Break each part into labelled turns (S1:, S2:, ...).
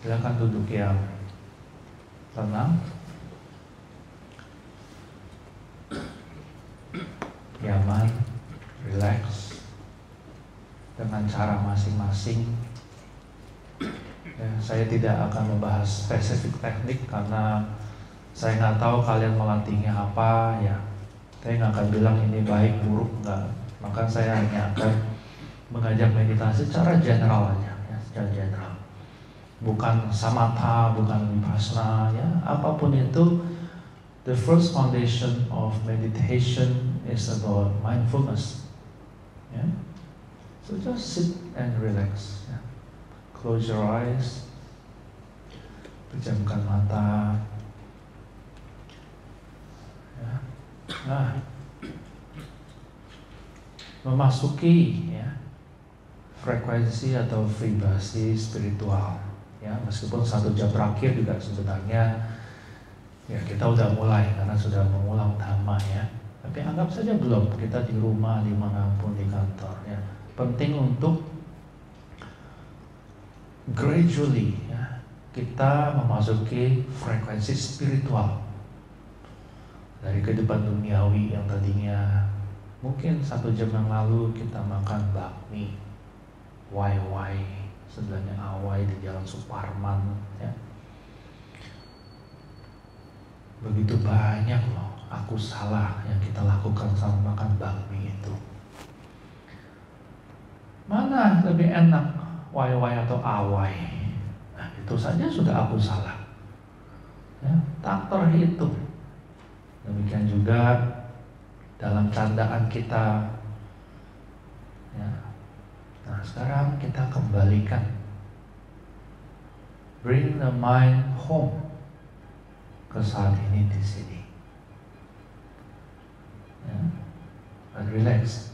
S1: Silakan duduk yang tenang, nyaman, relax, dengan cara masing-masing. Ya, saya tidak akan membahas spesifik teknik karena saya nggak tahu kalian melatihnya apa. Ya, saya nggak akan bilang ini baik buruk, nggak. Maka saya hanya akan mengajak meditasi secara general aja, ya, secara general. Bukan samatha, bukan vipassana, ya, apapun itu. The first foundation of meditation is about mindfulness. Ya. So just sit and relax. Ya. Close your eyes, pejamkan mata. Ya. Nah, memasuki ya frekuensi atau vibrasi spiritual. Ya, meskipun 1 jam terakhir juga sebenarnya ya kita udah mulai karena sudah mengulang dhamma ya. Tapi anggap saja belum, kita di rumah, dimanapun, di kantor ya. Penting untuk gradually ya, kita memasuki frekuensi spiritual dari kehidupan duniawi yang tadinya mungkin 1 jam yang lalu kita makan bakmi, wai-wai, sebenarnya awai di Jalan Suparman ya. Begitu banyak loh aku salah yang kita lakukan sama makan bakmi itu. Mana lebih enak, wai-wai atau awai? Nah, itu saja sudah aku salah ya, tak terhitung. Demikian juga dalam candaan kita ya. Nah, sekarang kita kembalikan, bring the mind home ke saat ini di sini. Ya. Dan relax,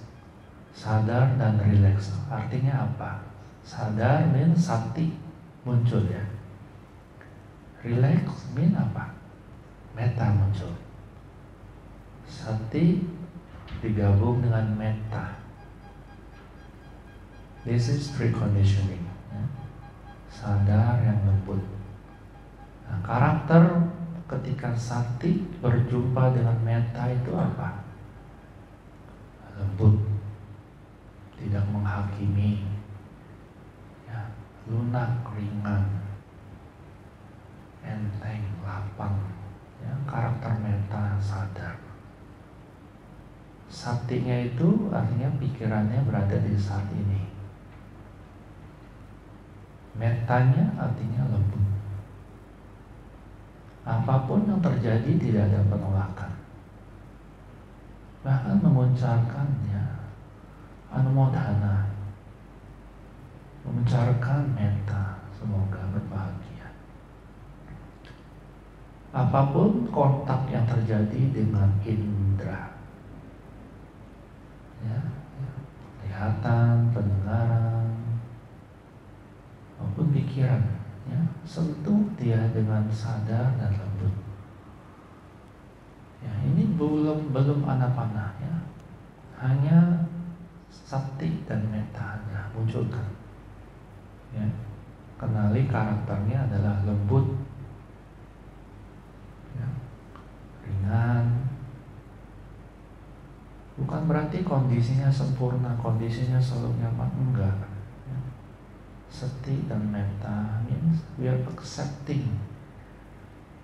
S1: sadar dan relax. Artinya apa? Sadar means sati muncul ya. Relax means apa? Metta muncul. Sati digabung dengan metta. This is preconditioning ya. Sadar yang lembut. Nah, karakter ketika sati berjumpa dengan metta itu apa? Lembut, tidak menghakimi ya, lunak, ringan, enteng, lapang ya, karakter metta sadar. Satinya itu artinya pikirannya berada di saat ini. Mettanya artinya lembut. Apapun yang terjadi tidak ada penolakan. Bahkan mengucapkannya anumodhana, mengucapkan metta, semoga berbahagia. Apapun kontak yang terjadi dengan indera ya, lihatan, pendengaran maupun pikiran ya, sentuh dia dengan sadar dan lembut. Ya, ini belum anapana ya, hanya sati dan metta munculkan. Ya, kenali karakternya adalah lembut, ya, ringan. Bukan berarti kondisinya sempurna, kondisinya selalu nyaman, enggak. Sati dan metta means we are accepting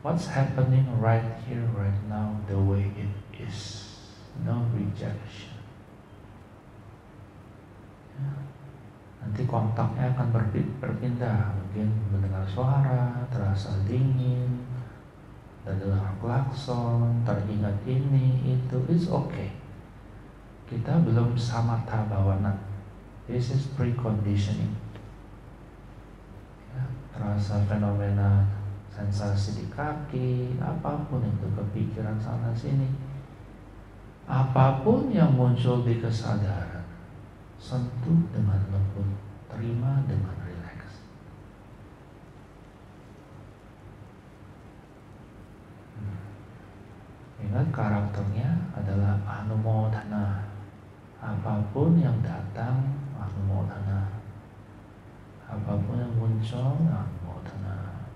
S1: what's happening right here, right now, the way it is. No rejection. Ya. Nanti kontaknya akan berpindah. Mungkin mendengar suara, terasa dingin, terdengar klakson, teringat ini, itu, it's okay. Kita belum samatha bhavana. This is preconditioning. Terasa fenomena sensasi di kaki, apapun itu, kepikiran sana sini, apapun yang muncul di kesadaran, sentuh dengan lembut, terima dengan rileks. Ingat karakternya adalah anumodhana. Apapun yang datang, anumodhana. Apapun yang muncul Pancong Anumodana.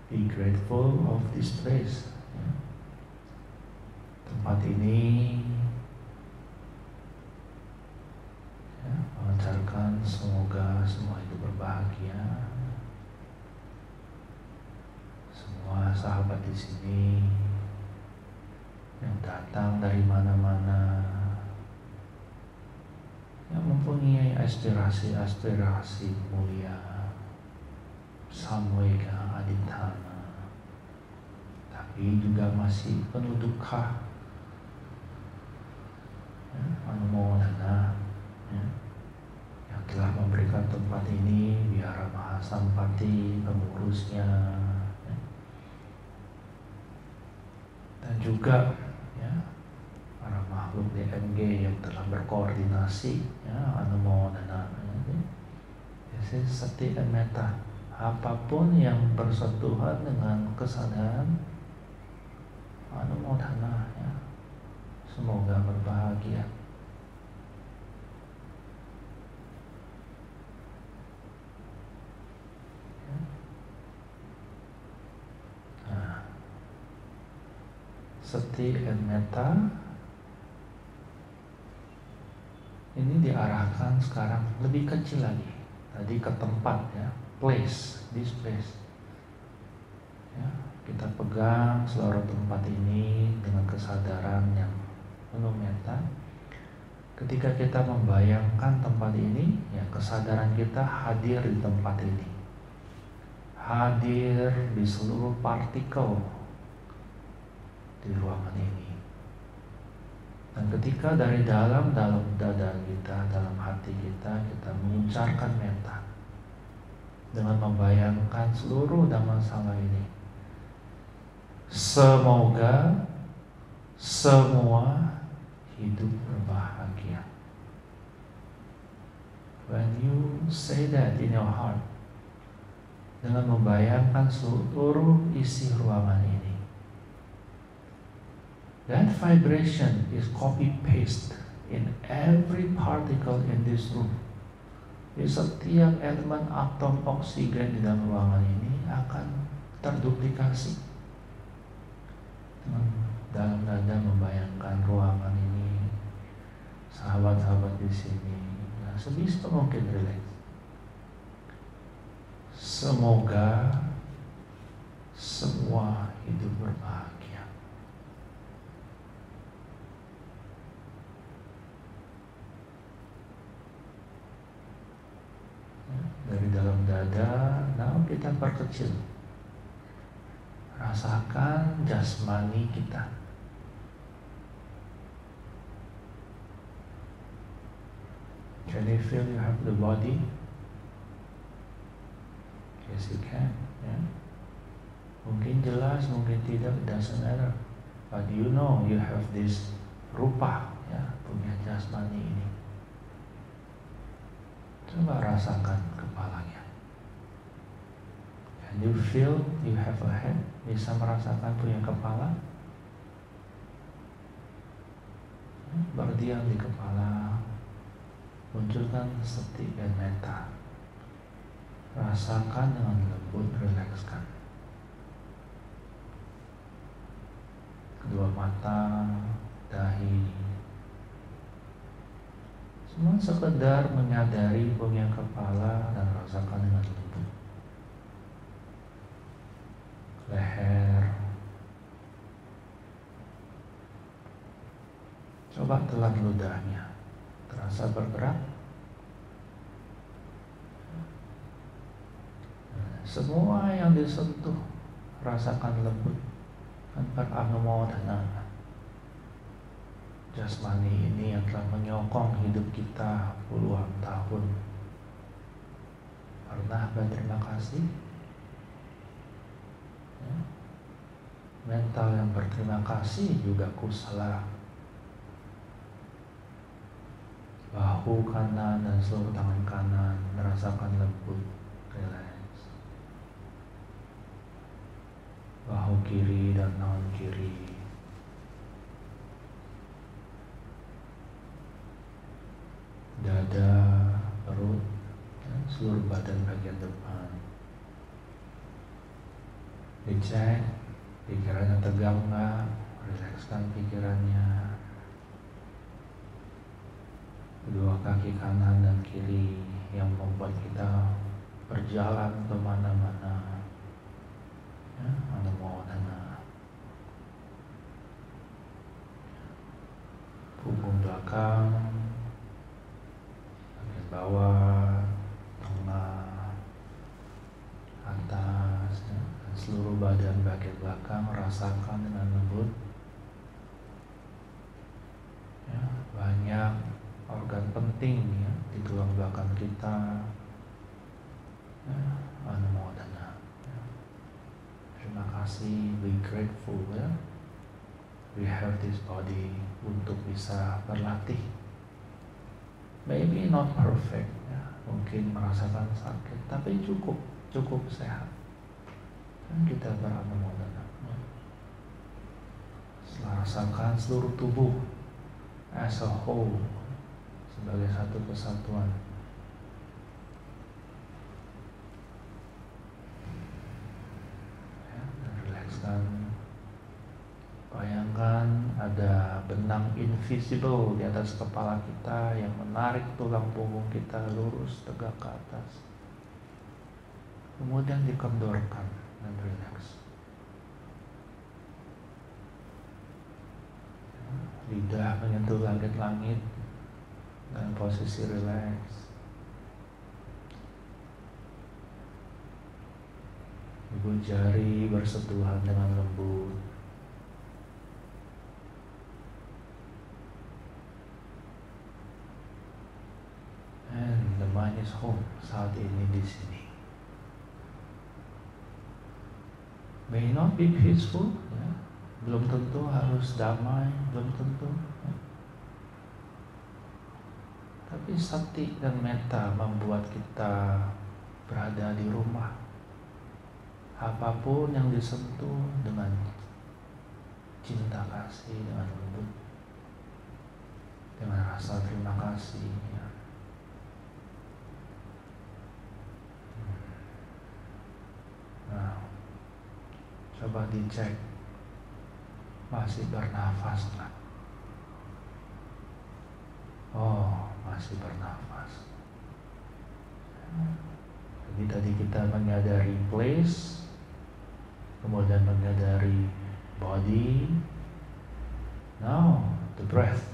S1: Be grateful of this place. Tempat ini mengantarkan semoga semua itu berbahagia. Semua sahabat di sini yang datang dari mana-mana, yang mempunyai aspirasi mulia, Samvega Aditana, tapi juga masih penuh duka, Anumodana, yang telah memberikan tempat ini, Wihara Mahasampati, pengurusnya, dan juga para makhluk DMG yang telah berkoordinasi, Anumodana. This is Sati and Metta. Apapun yang bersentuhan dengan kesadaran, Anumodana, semoga berbahagia. Sati and Metta ini diarahkan sekarang lebih kecil lagi. Tadi ke tempat, place, this place. Kita pegang seluruh tempat ini dengan kesadaran yang penuh metta. Ketika kita membayangkan tempat ini, kesadaran kita hadir di tempat ini, hadir di seluruh partikel di ruangan ini. Dan ketika dari dalam dada kita, dalam hati kita, kita mengucapkan metta dengan membayangkan seluruh dhammasala ini, semoga semua hidup berbahagia. When you say that in your heart, dengan membayangkan seluruh isi ruangan ini, that vibration is copy-paste in every particle in this room. Di setiap elemen atom oksigen di dalam ruangan ini akan terduplikasi. Dengan dalam dada membayangkan ruangan ini, sahabat-sahabat di sini, sebisa mungkin relax. Semoga semua hidup berbahagia. Dari dalam dada, now kita perkecil. Rasakan jasmani kita. Can you feel you have the body? Yes, you can. Mungkin jelas, mungkin tidak, doesn't matter. But you know you have this rupa, punya jasmani ini. Coba rasakan kepalanya. Can you feel you have a head? Bisa merasakan punya kepala? Berdiam di kepala. Munculkan sati dan metta. Rasakan dengan lembut, relakskan. Kedua mata, dahi. Semua sekedar menyadari punya kepala dan rasakan dengan lembut. Leher. Coba telan ludahnya. Terasa bergerak. Semua yang disentuh rasakan lembut dan beranumodana. Jasmani ini yang telah menyokong hidup kita puluhan tahun. Pernah berterima kasih? Mental yang berterima kasih juga kusala. Bahu kanan dan seluruh tangan kanan merasakan lembut, relax. Bahu kiri dan tangan kiri. dada, perut, ya, seluruh badan bagian depan. Dicek pikirannya tegang nggak, rilekskan pikirannya. Kedua kaki kanan dan kiri yang membuat kita berjalan kemana-mana, ya, Anumodana. Punggung belakang, bagian bawah, tengah, atas, ya, dan seluruh badan bagian belakang rasakan dengan lembut. Ya, banyak organ penting ya di tulang belakang kita. Ya, Anumodana. Ya. Terima kasih, be grateful ya. We have this body untuk bisa berlatih. Maybe not perfect ya, mungkin merasakan sakit, tapi cukup sehat. Dan kita beranumodana. Ya. Rasakan seluruh tubuh as a whole, sebagai satu kesatuan. Ya, dan rilekskan. Bayangkan ada benang invisible di atas kepala kita yang menarik tulang punggung kita lurus tegak ke atas. Kemudian dikendorkan dan rileks. Ya, lidah menyentuh langit-langit dalam posisi rileks. Ibu jari bersentuhan dengan lembut. And the mind is home saat ini di sini. May not be peaceful, ya. Belum tentu harus damai, belum tentu. Ya. Tapi sati dan metta membuat kita berada di rumah. Apapun yang disentuh dengan cinta kasih, dengan lembut, dengan rasa terima kasih. Ya. Nah, coba dicek masih bernafas nggak? Oh, masih bernafas. Jadi tadi kita menyadari place, kemudian menyadari body. Now the breath.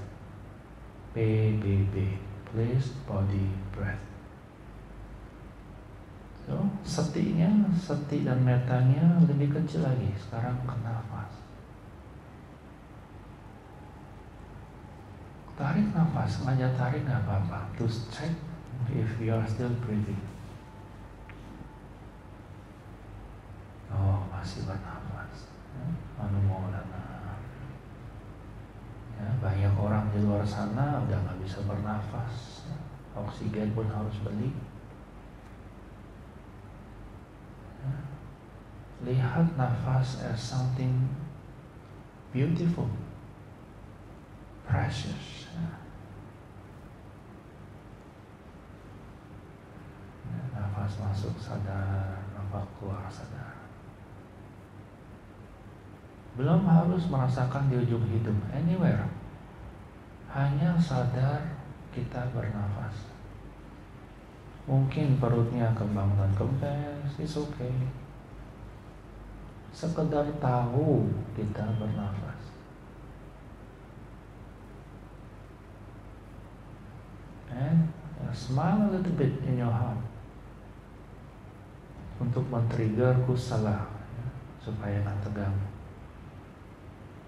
S1: PBB, place, body, breath. So, sati dan metanya lebih kecil lagi. Sekarang ke nafas. Tarik nafas, sengaja tarik nggak apa-apa. To check if you are still breathing. Oh, masih bernafas. Anumodana. Ya, banyak orang di luar sana udah nggak bisa bernafas. Oksigen pun harus beli. Lihat nafas as something beautiful, precious. Nafas masuk sadar, nafas keluar sadar. Belum harus merasakan di ujung hidup, anywhere. Hanya sadar kita bernafas. Mungkin perutnya kembang dan kempes, it's okay. Sekedar tahu kita bernafas. And smile a little bit in your heart untuk men-trigger kusala, ya, supaya nggak tegang.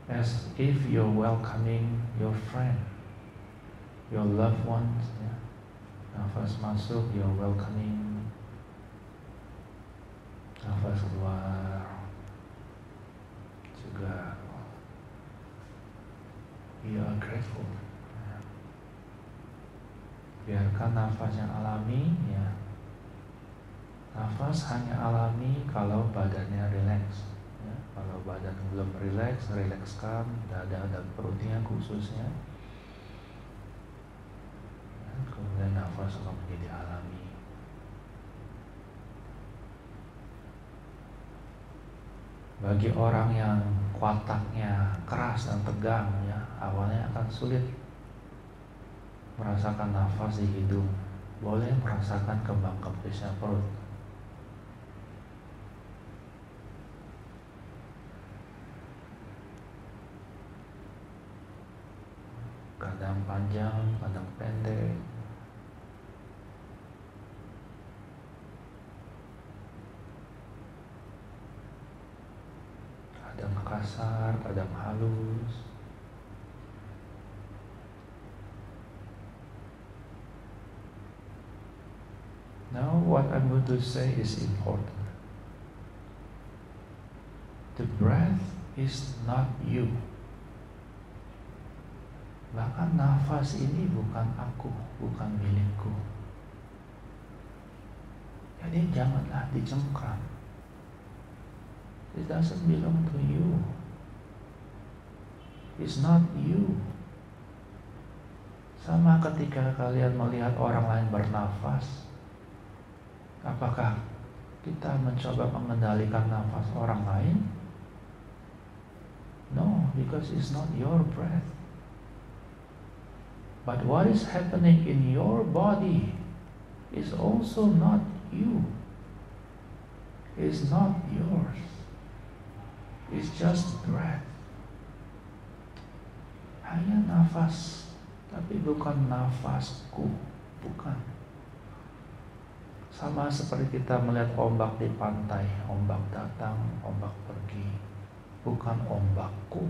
S1: As if you're welcoming your friend, your loved ones. Ya. Nafas masuk, you're welcoming. Nafas keluar juga, you are grateful. Ya. Biarkan nafas yang alami, ya. Nafas hanya alami kalau badannya rileks. Ya. Kalau badan belum rileks, rilekskan dada dan perutnya khususnya. Ya. Kemudian nafas akan menjadi alami. Bagi orang yang wataknya keras dan tegang, ya, awalnya akan sulit merasakan nafas di hidung. Boleh merasakan kembang kempisnya perut. Kadang panjang, kadang pendek. Kadang kasar, kadang halus. Now what I'm going to say is important. The breath is not you. Bahkan nafas ini bukan aku, bukan milikku. Jadi janganlah dicengkram. It doesn't belong to you. It's not you. Sama ketika kalian melihat orang lain bernafas, apakah kita mencoba mengendalikan nafas orang lain? No, because it's not your breath. But what is happening in your body is also not you. It's not yours. It's just breath. Hanya nafas, tapi bukan nafasku, bukan. Sama seperti kita melihat ombak di pantai, ombak datang, ombak pergi, bukan ombakku.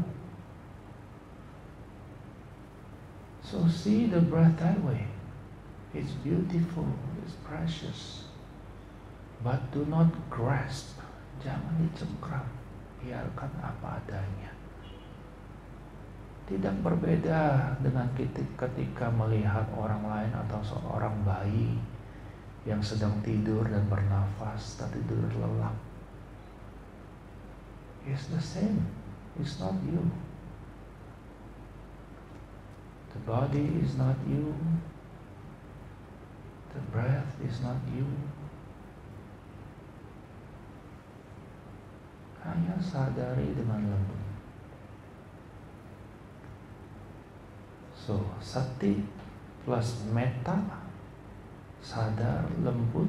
S1: So see the breath that way. It's beautiful, it's precious. But do not grasp. Jangan dicengkram. Biarkan apa adanya. Tidak berbeda dengan ketika melihat orang lain atau seorang bayi yang sedang tidur dan bernafas tapi tidur lelap. It's the same. It's not you. The body is not you. The breath is not you. Hanya sadari dengan lembut. So, sati plus metta, sadar lembut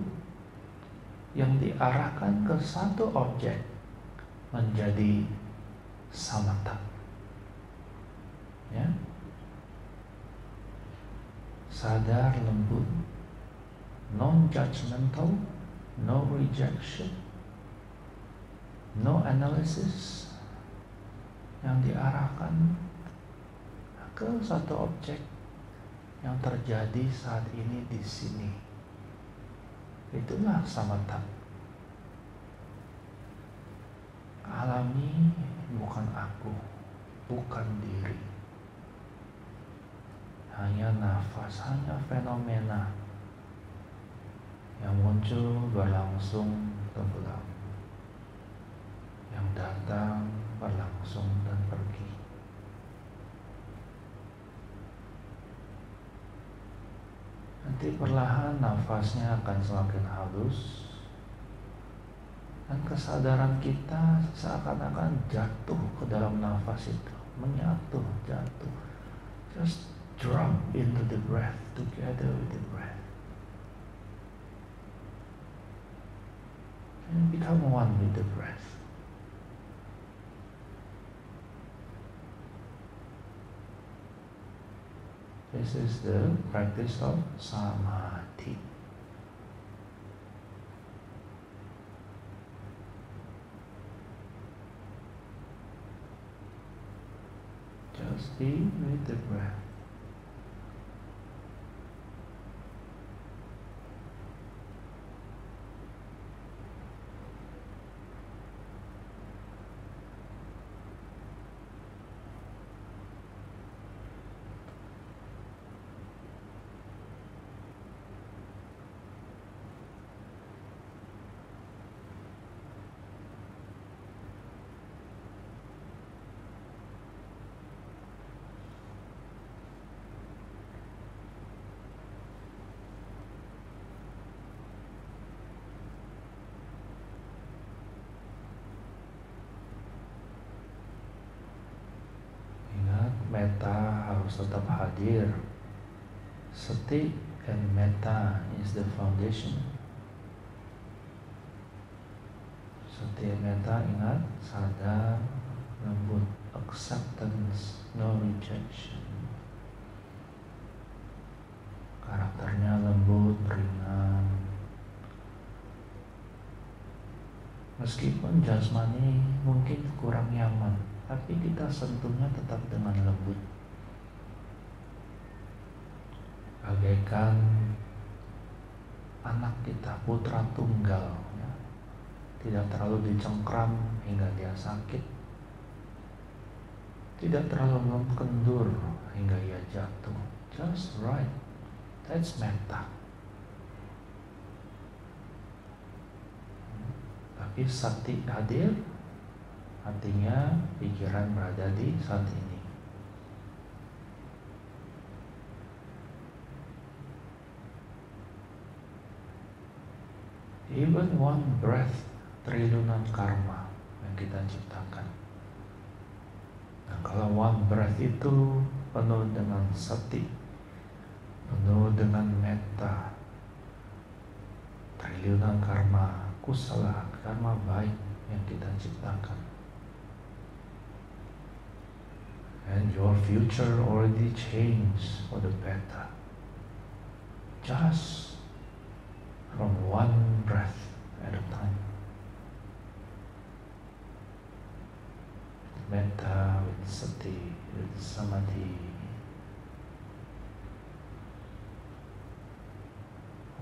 S1: yang diarahkan ke satu objek menjadi samatha. Ya. Sadar lembut, non-judgmental, no rejection, no analysis, yang diarahkan ke satu objek yang terjadi saat ini di sini. Itulah samatha. Alami, bukan aku, bukan diri. Hanya nafas, hanya fenomena yang muncul, berlangsung, tenggelam, yang datang, berlangsung, dan pergi. Nanti perlahan nafasnya akan semakin halus, dan kesadaran kita seakan-akan jatuh ke dalam nafas itu, menyatu, jatuh. Just drop into the breath, together with the breath, and become one with the breath. This is the practice of samadhi. Just be with the breath. metta harus tetap hadir. Sati and metta is the foundation. Sati and metta, ingat, sadar, lembut, acceptance, no rejection. Karakternya lembut, ringan. Meskipun jasmani mungkin kurang nyaman, tapi kita sentuhnya tetap dengan lembut. Bagaikan anak kita, putra tunggal, ya. Tidak terlalu dicengkram hingga dia sakit, tidak terlalu kendur hingga ia jatuh. Just right, that's metta. Tapi sati hadir, artinya pikiran berada di saat ini. Even one breath, triliunan karma yang kita ciptakan. Nah, kalau one breath itu penuh dengan sati, penuh dengan metta, triliunan karma kusala, karma baik yang kita ciptakan. And your future already changed for the better. Just from one breath at a time. Metta, with sati, with samadhi.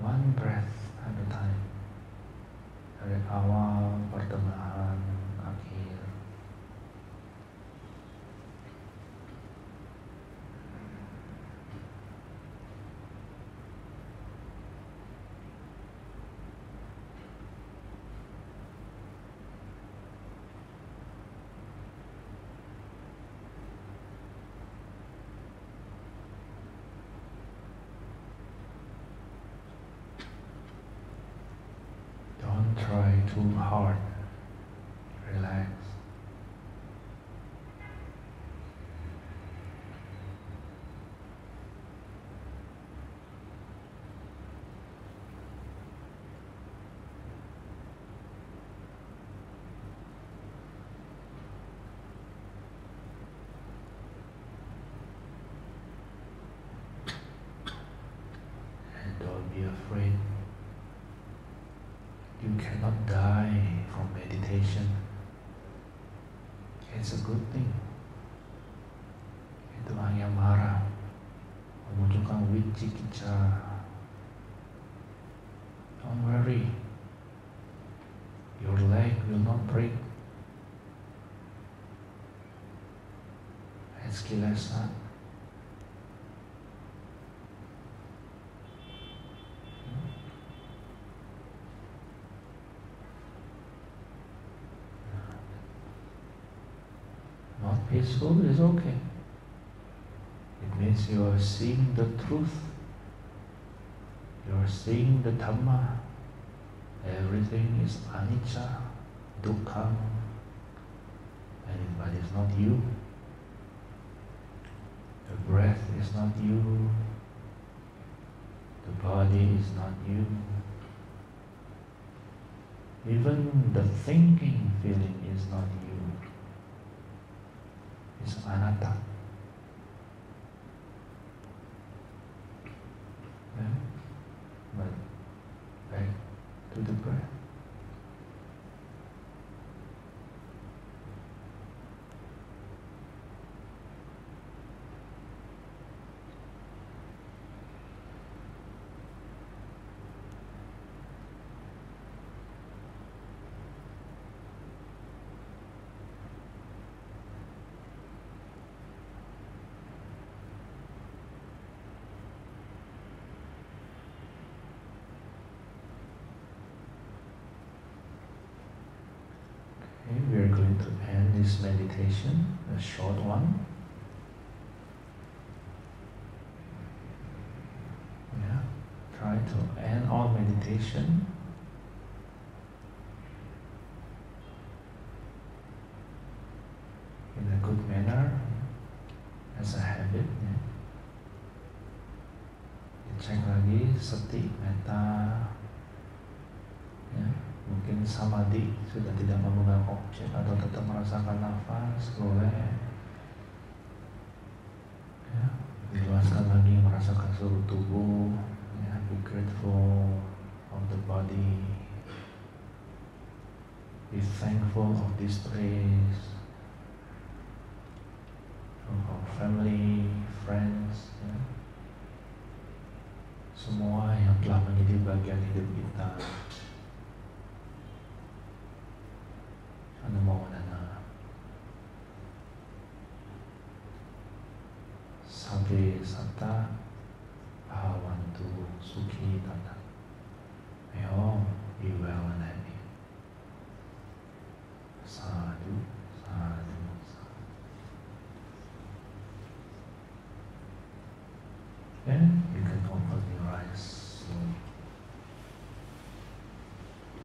S1: One breath at a time. Dari awal, pertengahan, akhir. Don't try too hard. Relax. And don't be afraid. You cannot die from meditation. It's a good thing. Itu hanya marah, memunculkan wicikicca. Don't worry. Your leg will not break. It's kilesa. Not peaceful is okay. It means you are seeing the truth. You are seeing the Dhamma. Everything is anicca, dukkha, but it's not you. The breath is not you. The body is not you. Even the thinking feeling is not you. It's anatta. Yeah? But back to the breath. Okay, we are going to end this meditation, a short one. Yeah, try to end all meditation in a good manner. As cek lagi sati, metta, ya, mungkin samadhi sudah tidak memegang objek atau tetap merasakan nafas, boleh. Ya, dijelaskan lagi merasakan seluruh tubuh, ya, be grateful of the body, be thankful of this place, of our family, friends, ya. Semua yang telah menjadi bagian hidup kita. Anumodanana. Sabbe satta bhavantu sukhi tata. May all be well and happy. Sadhu, sadhu, sadhu. Okay?